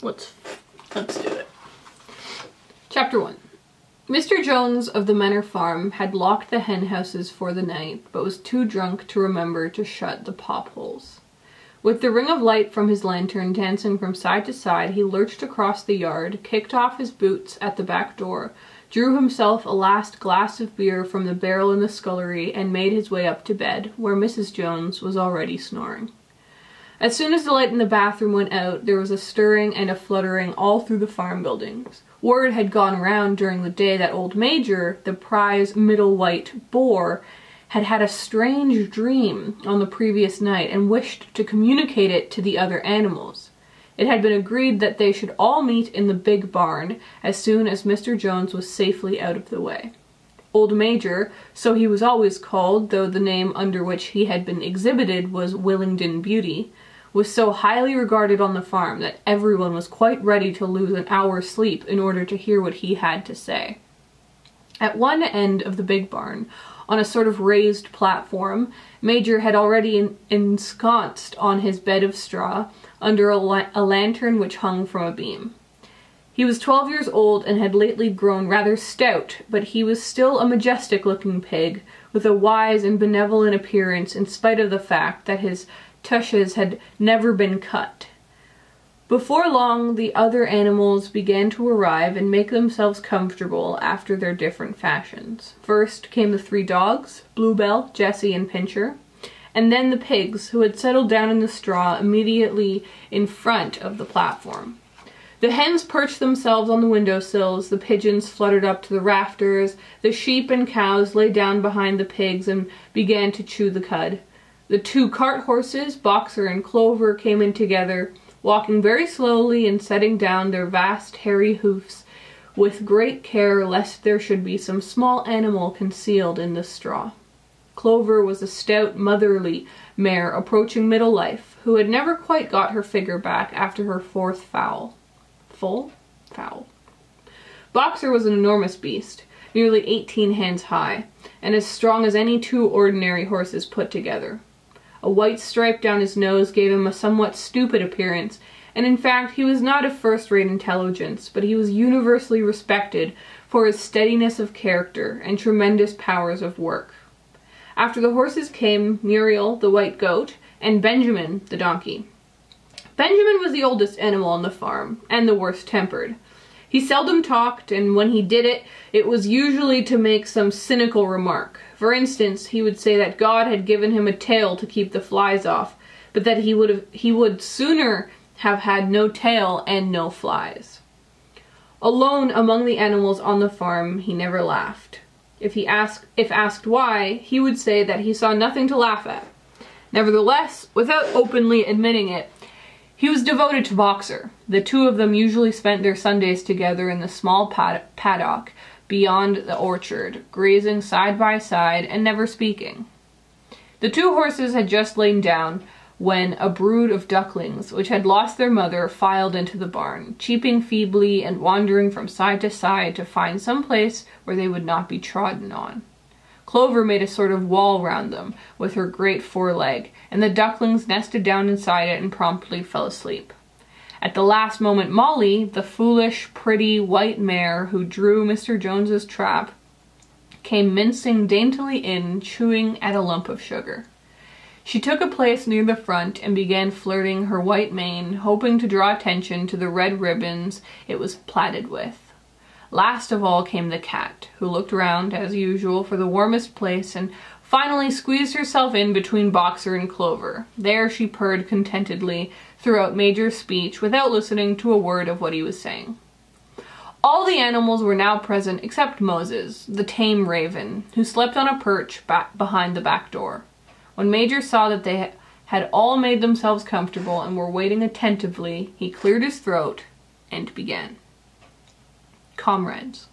Let's do it. Chapter 1. Mr. Jones of the Manor Farm had locked the hen houses for the night, but was too drunk to remember to shut the pop holes. With the ring of light from his lantern dancing from side to side, he lurched across the yard, kicked off his boots at the back door, drew himself a last glass of beer from the barrel in the scullery, and made his way up to bed, where Mrs. Jones was already snoring. As soon as the light in the bathroom went out, there was a stirring and a fluttering all through the farm buildings. Word had gone around during the day that old Major, the prize middle white boar, had had a strange dream on the previous night and wished to communicate it to the other animals. It had been agreed that they should all meet in the big barn as soon as Mr. Jones was safely out of the way. Old Major, so he was always called, though the name under which he had been exhibited was Willingdon Beauty, was so highly regarded on the farm that everyone was quite ready to lose an hour's sleep in order to hear what he had to say. At one end of the big barn, on a sort of raised platform, Major had already ensconced on his bed of straw under a lantern which hung from a beam. He was 12 years old and had lately grown rather stout, but he was still a majestic-looking pig, with a wise and benevolent appearance in spite of the fact that his tushes had never been cut. Before long, the other animals began to arrive and make themselves comfortable after their different fashions. First came the 3 dogs, Bluebell, Jessie, and Pincher, and then the pigs, who had settled down in the straw immediately in front of the platform. The hens perched themselves on the windowsills, the pigeons fluttered up to the rafters, the sheep and cows lay down behind the pigs and began to chew the cud. The 2 cart horses, Boxer and Clover, came in together, walking very slowly and setting down their vast hairy hoofs with great care lest there should be some small animal concealed in the straw. Clover was a stout, motherly mare approaching middle life, who had never quite got her figure back after her 4th foal. Boxer was an enormous beast, nearly 18 hands high, and as strong as any 2 ordinary horses put together. A white stripe down his nose gave him a somewhat stupid appearance, and in fact he was not of first-rate intelligence, but he was universally respected for his steadiness of character and tremendous powers of work. After the horses came Muriel, the white goat, and Benjamin, the donkey. Benjamin was the oldest animal on the farm, and the worst-tempered. He seldom talked, and when he did it, it was usually to make some cynical remark. For instance, he would say that God had given him a tail to keep the flies off, but that he would sooner have had no tail and no flies. Alone among the animals on the farm, he never laughed. If asked why, he would say that he saw nothing to laugh at. Nevertheless, without openly admitting it, he was devoted to Boxer. The 2 of them usually spent their Sundays together in the small paddock beyond the orchard, grazing side by side and never speaking. The 2 horses had just lain down when a brood of ducklings, which had lost their mother, filed into the barn, cheeping feebly and wandering from side to side to find some place where they would not be trodden on. Clover made a sort of wall round them with her great foreleg, and the ducklings nested down inside it and promptly fell asleep. At the last moment, Molly, the foolish, pretty, white mare who drew Mr. Jones's trap, came mincing daintily in, chewing at a lump of sugar. She took a place near the front and began flirting her white mane, hoping to draw attention to the red ribbons it was plaited with. Last of all came the cat, who looked round, as usual, for the warmest place, and finally squeezed herself in between Boxer and Clover. There she purred contentedly throughout Major's speech, without listening to a word of what he was saying. All the animals were now present except Moses, the tame raven, who slept on a perch behind the back door. When Major saw that they had all made themselves comfortable and were waiting attentively, he cleared his throat and began. Comrades,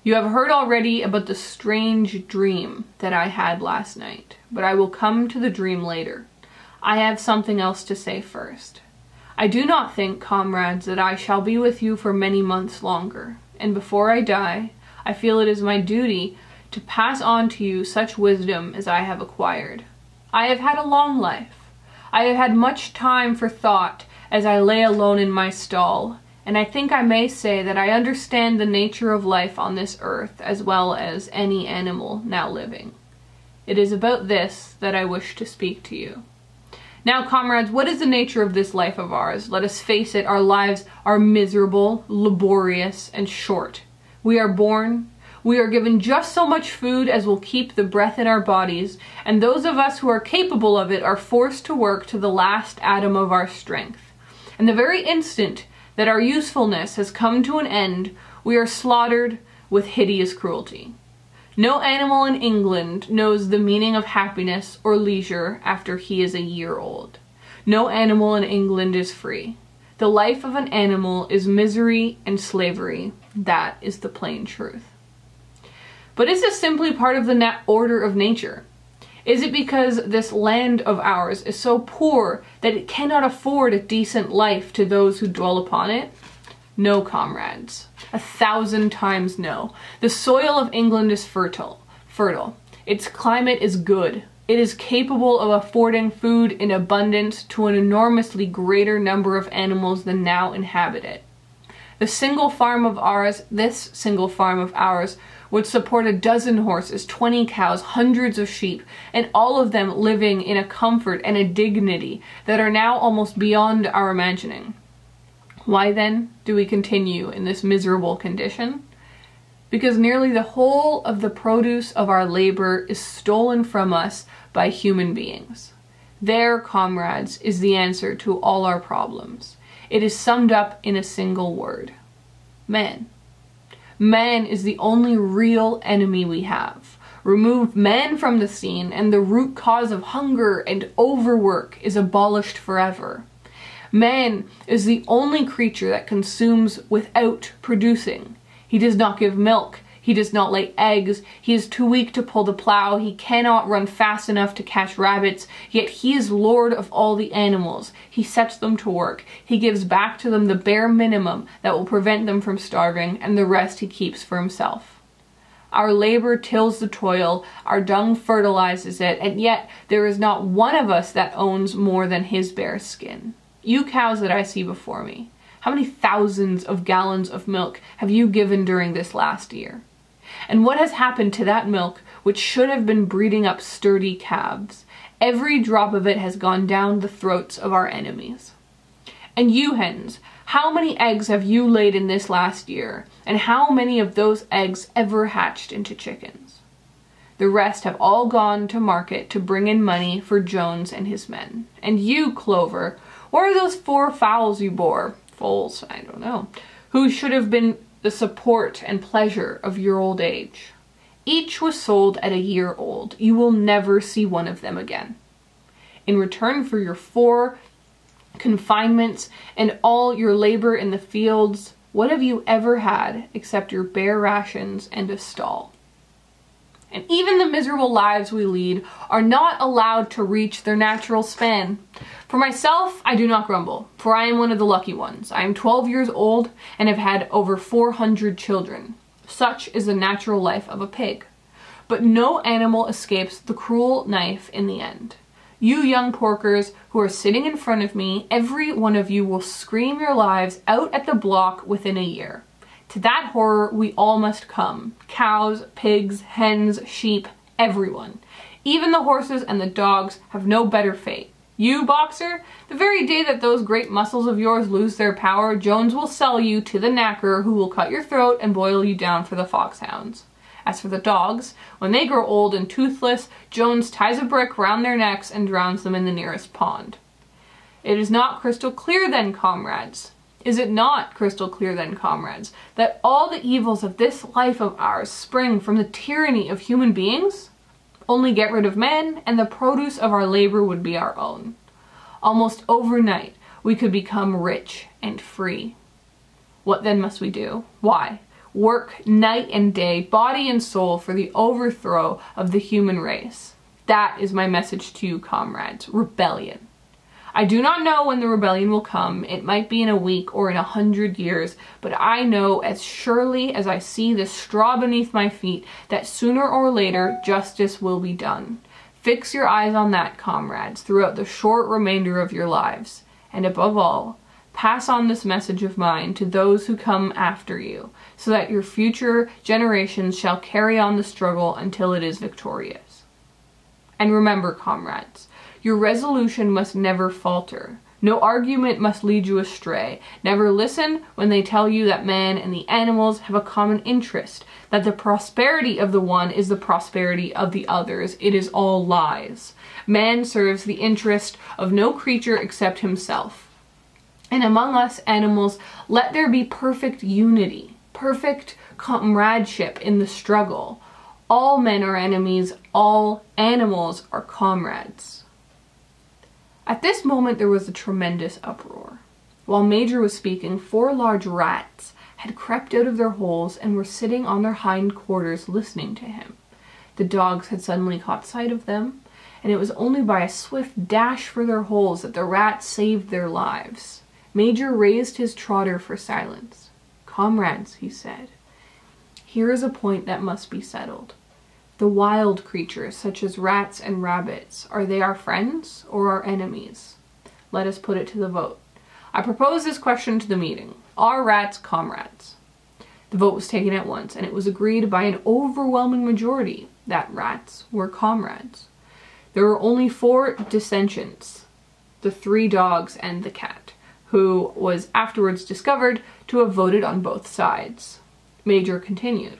you have heard already about the strange dream that I had last night, but I will come to the dream later. I have something else to say first. I do not think, comrades, that I shall be with you for many months longer, and before I die, I feel it is my duty to pass on to you such wisdom as I have acquired. I have had a long life. I have had much time for thought as I lay alone in my stall, and I think I may say that I understand the nature of life on this earth as well as any animal now living. It is about this that I wish to speak to you. Now, comrades, what is the nature of this life of ours? Let us face it, our lives are miserable, laborious, and short. We are born, we are given just so much food as will keep the breath in our bodies, and those of us who are capable of it are forced to work to the last atom of our strength. And the very instant that our usefulness has come to an end, we are slaughtered with hideous cruelty. No animal in England knows the meaning of happiness or leisure after he is a year old. No animal in England is free. The life of an animal is misery and slavery. That is the plain truth. But is this simply part of the order of nature? Is it because this land of ours is so poor that it cannot afford a decent life to those who dwell upon it? No, comrades. 1,000 times no. The soil of England is fertile. Its climate is good. It is capable of affording food in abundance to an enormously greater number of animals than now inhabit it. This single farm of ours would support a dozen horses, 20 cows, hundreds of sheep, and all of them living in a comfort and a dignity that are now almost beyond our imagining. Why then do we continue in this miserable condition? Because nearly the whole of the produce of our labor is stolen from us by human beings. There, comrades, is the answer to all our problems. It is summed up in a single word: man. Man is the only real enemy we have. Remove man from the scene, and the root cause of hunger and overwork is abolished forever. Man is the only creature that consumes without producing. He does not give milk. He does not lay eggs. He is too weak to pull the plow. He cannot run fast enough to catch rabbits. Yet he is lord of all the animals. He sets them to work. He gives back to them the bare minimum that will prevent them from starving, and the rest he keeps for himself. Our labor tills the toil, our dung fertilizes it, and yet there is not one of us that owns more than his bare skin. You cows that I see before me, how many thousands of gallons of milk have you given during this last year? And what has happened to that milk which should have been breeding up sturdy calves? Every drop of it has gone down the throats of our enemies. And you hens, how many eggs have you laid in this last year? And how many of those eggs ever hatched into chickens? The rest have all gone to market to bring in money for Jones and his men. And you, Clover, what are those 4 fowls you bore? Foals, I don't know. Who should have been the support and pleasure of your old age? Each was sold at a year old. You will never see one of them again. In return for your 4 confinements and all your labor in the fields, what have you ever had except your bare rations and a stall? And even the miserable lives we lead are not allowed to reach their natural span. For myself, I do not grumble, for I am one of the lucky ones. I am 12 years old and have had over 400 children. Such is the natural life of a pig. But no animal escapes the cruel knife in the end. You young porkers who are sitting in front of me, every one of you will scream your lives out at the block within a year. To that horror we all must come. Cows, pigs, hens, sheep, everyone. Even the horses and the dogs have no better fate. You, boxer, the very day that those great muscles of yours lose their power, Jones will sell you to the knacker who will cut your throat and boil you down for the foxhounds. As for the dogs, when they grow old and toothless, Jones ties a brick round their necks and drowns them in the nearest pond. It is not crystal clear then, comrades. Is it not crystal clear then, comrades, that all the evils of this life of ours spring from the tyranny of human beings? Only get rid of men, and the produce of our labor would be our own. Almost overnight, we could become rich and free. What then must we do? Why? Work night and day, body and soul, for the overthrow of the human race. That is my message to you, comrades. Rebellion. I do not know when the rebellion will come. It might be in a week or in 100 years, but I know as surely as I see the straw beneath my feet that sooner or later justice will be done. Fix your eyes on that, comrades, throughout the short remainder of your lives. And above all, pass on this message of mine to those who come after you, so that your future generations shall carry on the struggle until it is victorious. And remember, comrades, your resolution must never falter. No argument must lead you astray. Never listen when they tell you that man and the animals have a common interest, that the prosperity of the one is the prosperity of the others. It is all lies. Man serves the interest of no creature except himself. And among us animals, let there be perfect unity, perfect comradeship in the struggle. All men are enemies, all animals are comrades. At this moment there was a tremendous uproar. While Major was speaking, 4 large rats had crept out of their holes and were sitting on their hind quarters listening to him. The dogs had suddenly caught sight of them, and it was only by a swift dash for their holes that the rats saved their lives. Major raised his trotter for silence. "Comrades," he said, "here is a point that must be settled. The wild creatures, such as rats and rabbits, are they our friends or our enemies? Let us put it to the vote. I propose this question to the meeting. Are rats comrades?" The vote was taken at once, and it was agreed by an overwhelming majority that rats were comrades. There were only 4 dissensions, the 3 dogs and the cat, who was afterwards discovered to have voted on both sides. Major continued,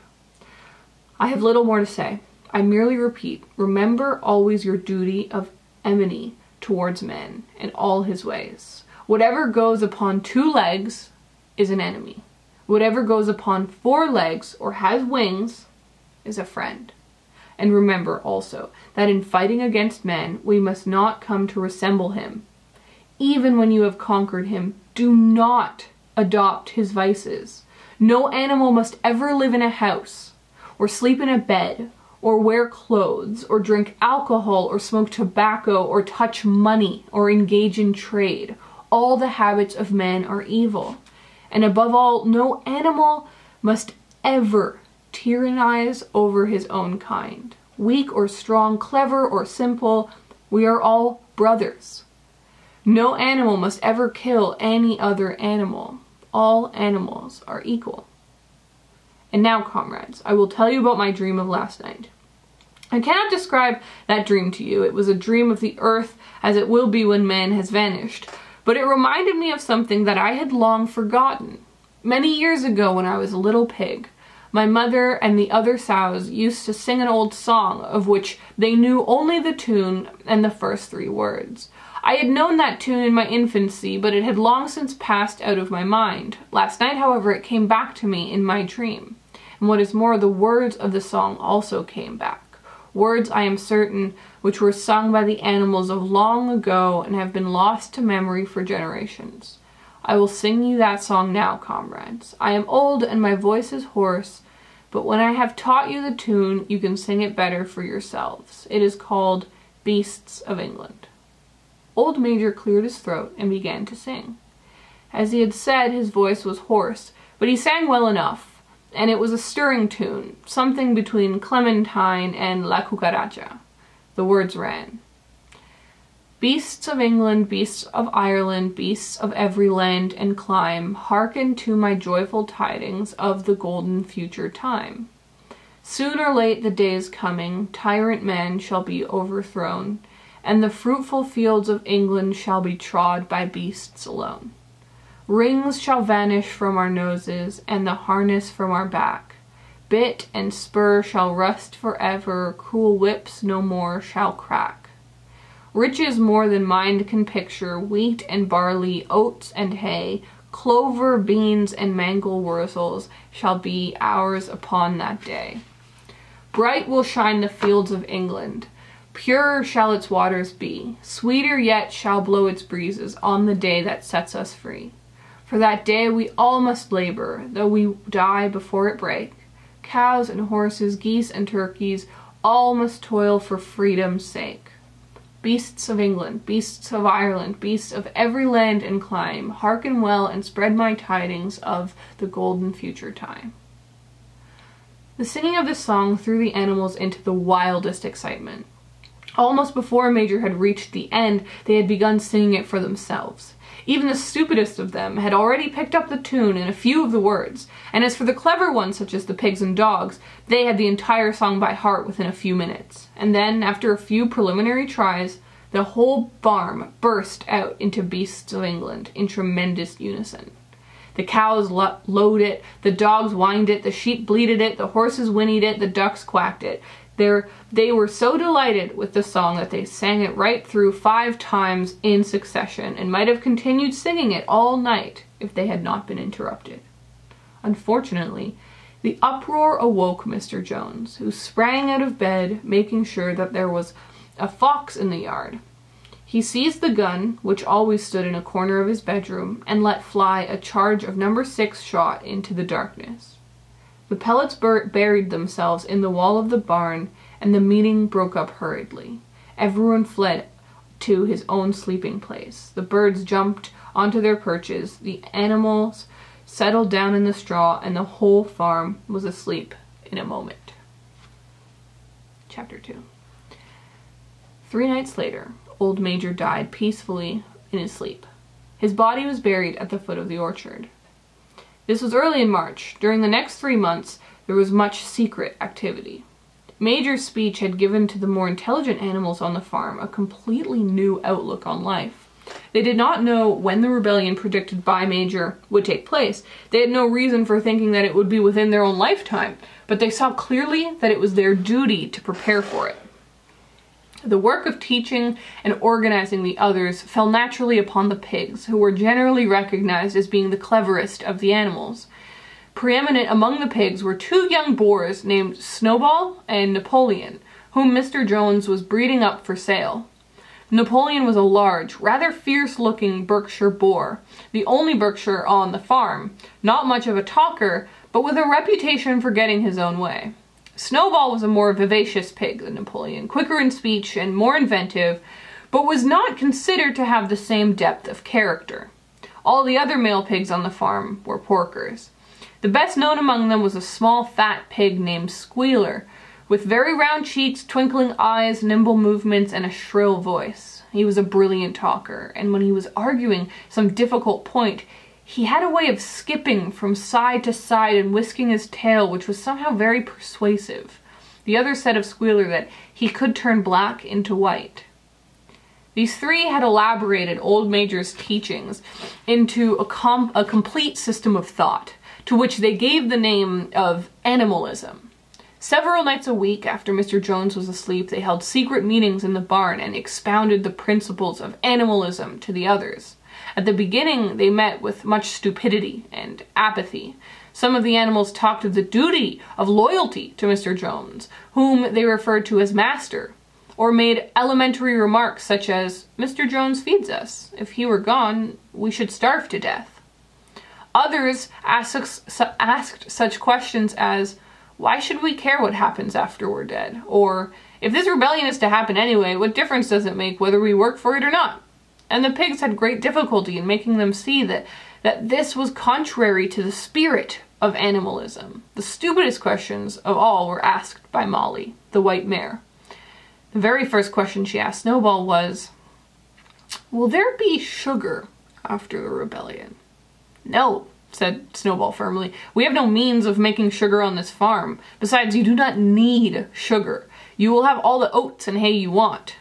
"I have little more to say. I merely repeat, remember always your duty of enmity towards man and all his ways. Whatever goes upon 2 legs is an enemy. Whatever goes upon 4 legs or has wings is a friend. And remember also that in fighting against man, we must not come to resemble him. Even when you have conquered him, do not adopt his vices. No animal must ever live in a house, or sleep in a bed, or wear clothes, or drink alcohol, or smoke tobacco, or touch money, or engage in trade. All the habits of man are evil. And above all, no animal must ever tyrannize over his own kind. Weak or strong, clever or simple, we are all brothers. No animal must ever kill any other animal. All animals are equal. And now, comrades, I will tell you about my dream of last night. I cannot describe that dream to you. It was a dream of the earth as it will be when man has vanished. But it reminded me of something that I had long forgotten. Many years ago when I was a little pig, my mother and the other sows used to sing an old song of which they knew only the tune and the first 3 words. I had known that tune in my infancy, but it had long since passed out of my mind. Last night, however, it came back to me in my dream. And what is more, the words of the song also came back. Words, I am certain, which were sung by the animals of long ago and have been lost to memory for generations. I will sing you that song now, comrades. I am old and my voice is hoarse, but when I have taught you the tune, you can sing it better for yourselves. It is called Beasts of England. Old Major cleared his throat and began to sing. As he had said, his voice was hoarse, but he sang well enough. And it was a stirring tune, something between Clementine and La Cucaracha. The words ran, "Beasts of England, beasts of Ireland, beasts of every land and clime, hearken to my joyful tidings of the golden future time. Soon or late the day is coming, tyrant man shall be overthrown, and the fruitful fields of England shall be trod by beasts alone. Rings shall vanish from our noses, and the harness from our back. Bit and spur shall rust forever, cruel whips no more shall crack. Riches more than mind can picture, wheat and barley, oats and hay, clover, beans, and mangel wurzels shall be ours upon that day. Bright will shine the fields of England, purer shall its waters be, sweeter yet shall blow its breezes on the day that sets us free. For that day we all must labor, though we die before it break. Cows and horses, geese and turkeys, all must toil for freedom's sake. Beasts of England, beasts of Ireland, beasts of every land and clime, hearken well and spread my tidings of the golden future time." The singing of this song threw the animals into the wildest excitement. Almost before Major had reached the end, they had begun singing it for themselves. Even the stupidest of them had already picked up the tune and a few of the words, and as for the clever ones, such as the pigs and dogs, they had the entire song by heart within a few minutes. And then, after a few preliminary tries, the whole farm burst out into Beasts of England in tremendous unison. The cows lowed it, the dogs whined it, the sheep bleated it, the horses whinnied it, the ducks quacked it. They were so delighted with the song that they sang it right through 5 times in succession, and might have continued singing it all night if they had not been interrupted. Unfortunately, the uproar awoke Mr. Jones, who sprang out of bed, making sure that there was a fox in the yard. He seized the gun, which always stood in a corner of his bedroom, and let fly a charge of No. 6 shot into the darkness. The pellets buried themselves in the wall of the barn, and the meeting broke up hurriedly. Everyone fled to his own sleeping place. The birds jumped onto their perches, the animals settled down in the straw, and the whole farm was asleep in a moment. Chapter 2. 3 nights later, old Major died peacefully in his sleep. His body was buried at the foot of the orchard. This was early in March. During the next 3 months, there was much secret activity. Major's speech had given to the more intelligent animals on the farm a completely new outlook on life. They did not know when the rebellion predicted by Major would take place. They had no reason for thinking that it would be within their own lifetime, but they saw clearly that it was their duty to prepare for it. The work of teaching and organizing the others fell naturally upon the pigs, who were generally recognized as being the cleverest of the animals. Preeminent among the pigs were 2 young boars named Snowball and Napoleon, whom Mr. Jones was breeding up for sale. Napoleon was a large, rather fierce-looking Berkshire boar, the only Berkshire on the farm, not much of a talker, but with a reputation for getting his own way. Snowball was a more vivacious pig than Napoleon, quicker in speech and more inventive, but was not considered to have the same depth of character. All the other male pigs on the farm were porkers. The best known among them was a small fat pig named Squealer, with very round cheeks, twinkling eyes, nimble movements, and a shrill voice. He was a brilliant talker, and when he was arguing some difficult point, he had a way of skipping from side to side and whisking his tail, which was somehow very persuasive. The others said of Squealer that he could turn black into white. These 3 had elaborated old Major's teachings into a complete system of thought, to which they gave the name of animalism. Several nights a week after Mr. Jones was asleep, they held secret meetings in the barn and expounded the principles of animalism to the others. At the beginning, they met with much stupidity and apathy. Some of the animals talked of the duty of loyalty to Mr. Jones, whom they referred to as master, or made elementary remarks such as, "Mr. Jones feeds us. If he were gone, we should starve to death." Others asked such questions as, "Why should we care what happens after we're dead?" Or, "If this rebellion is to happen anyway, what difference does it make whether we work for it or not?" And the pigs had great difficulty in making them see that this was contrary to the spirit of animalism. The stupidest questions of all were asked by Molly, the white mare. The very first question she asked Snowball was, "Will there be sugar after the rebellion?" "No," said Snowball firmly. "We have no means of making sugar on this farm. Besides, you do not need sugar. You will have all the oats and hay you want."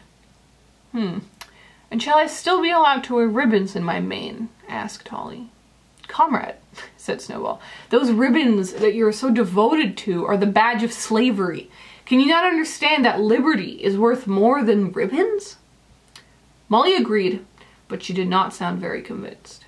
"And shall I still be allowed to wear ribbons in my mane?" asked Holly. "Comrade," said Snowball, "those ribbons that you are so devoted to are the badge of slavery. Can you not understand that liberty is worth more than ribbons?" Molly agreed, but she did not sound very convinced.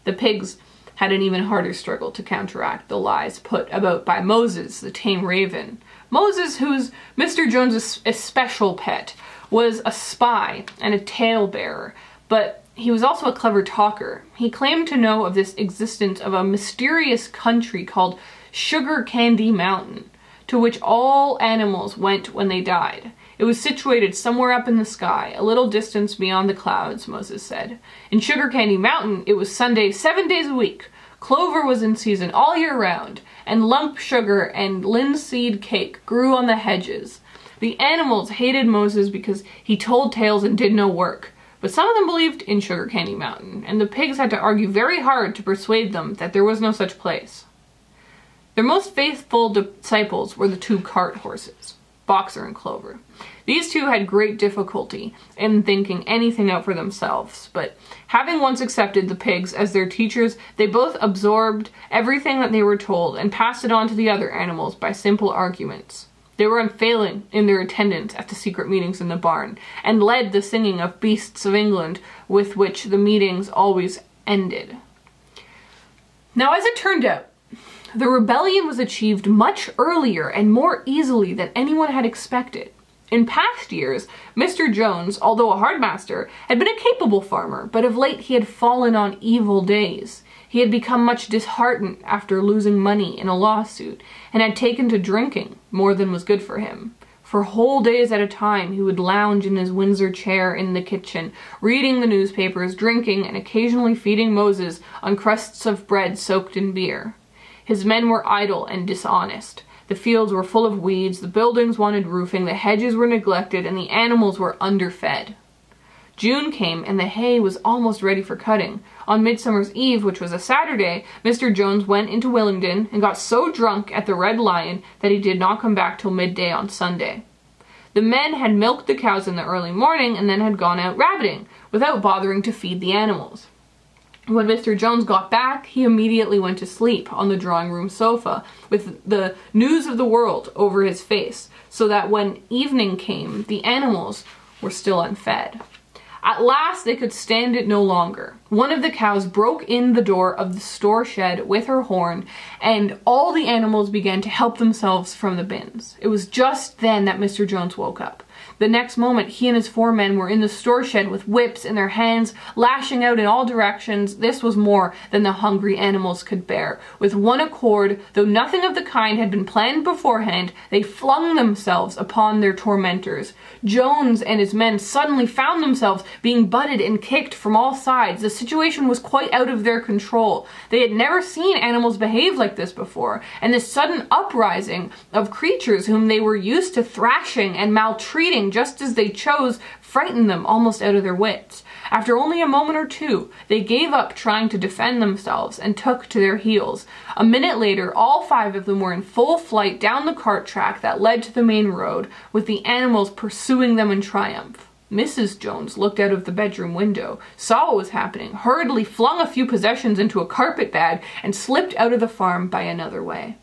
The pigs had an even harder struggle to counteract the lies put about by Moses, the tame raven. Moses, who's Mr. Jones's especial pet, was a spy and a tale-bearer, but he was also a clever talker. He claimed to know of this existence of a mysterious country called Sugar Candy Mountain, to which all animals went when they died. It was situated somewhere up in the sky, a little distance beyond the clouds, Moses said. In Sugar Candy Mountain, it was Sunday 7 days a week. Clover was in season all year round, and lump sugar and linseed cake grew on the hedges. The animals hated Moses because he told tales and did no work, but some of them believed in Sugar Candy Mountain, and the pigs had to argue very hard to persuade them that there was no such place. Their most faithful disciples were the 2 cart horses, Boxer and Clover. These 2 had great difficulty in thinking anything out for themselves, but having once accepted the pigs as their teachers, they both absorbed everything that they were told and passed it on to the other animals by simple arguments. They were unfailing in their attendance at the secret meetings in the barn, and led the singing of Beasts of England, with which the meetings always ended. Now, as it turned out, the rebellion was achieved much earlier and more easily than anyone had expected. In past years, Mr. Jones, although a hardmaster, had been a capable farmer, but of late he had fallen on evil days. He had become much disheartened after losing money in a lawsuit, and had taken to drinking more than was good for him. For whole days at a time, he would lounge in his Windsor chair in the kitchen, reading the newspapers, drinking, and occasionally feeding Moses on crusts of bread soaked in beer. His men were idle and dishonest. The fields were full of weeds, the buildings wanted roofing, the hedges were neglected, and the animals were underfed. June came, and the hay was almost ready for cutting. On Midsummer's Eve, which was a Saturday, Mr. Jones went into Willingdon and got so drunk at the Red Lion that he did not come back till midday on Sunday. The men had milked the cows in the early morning and then had gone out rabbiting, without bothering to feed the animals. When Mr. Jones got back, he immediately went to sleep on the drawing room sofa, with the news of the world over his face, so that when evening came, the animals were still unfed. At last they could stand it no longer. One of the cows broke in the door of the store shed with her horn, and all the animals began to help themselves from the bins. It was just then that Mr. Jones woke up. The next moment, he and his 4 men were in the store shed with whips in their hands, lashing out in all directions. This was more than the hungry animals could bear. With one accord, though nothing of the kind had been planned beforehand, they flung themselves upon their tormentors. Jones and his men suddenly found themselves being butted and kicked from all sides. The situation was quite out of their control. They had never seen animals behave like this before, and this sudden uprising of creatures whom they were used to thrashing and maltreating just as they chose frightened them almost out of their wits. After only a moment or 2, they gave up trying to defend themselves and took to their heels. A minute later, all 5 of them were in full flight down the cart track that led to the main road, with the animals pursuing them in triumph. Mrs. Jones looked out of the bedroom window, saw what was happening, hurriedly flung a few possessions into a carpet bag, and slipped out of the farm by another way.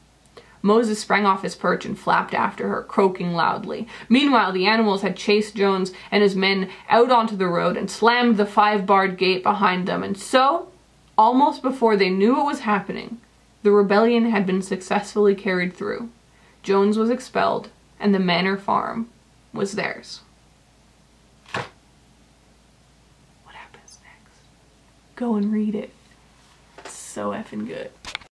Moses sprang off his perch and flapped after her, croaking loudly. Meanwhile, the animals had chased Jones and his men out onto the road and slammed the 5-barred gate behind them, and so, almost before they knew what was happening, the rebellion had been successfully carried through. Jones was expelled, and the manor farm was theirs. What happens next? Go and read it. It's so effing good.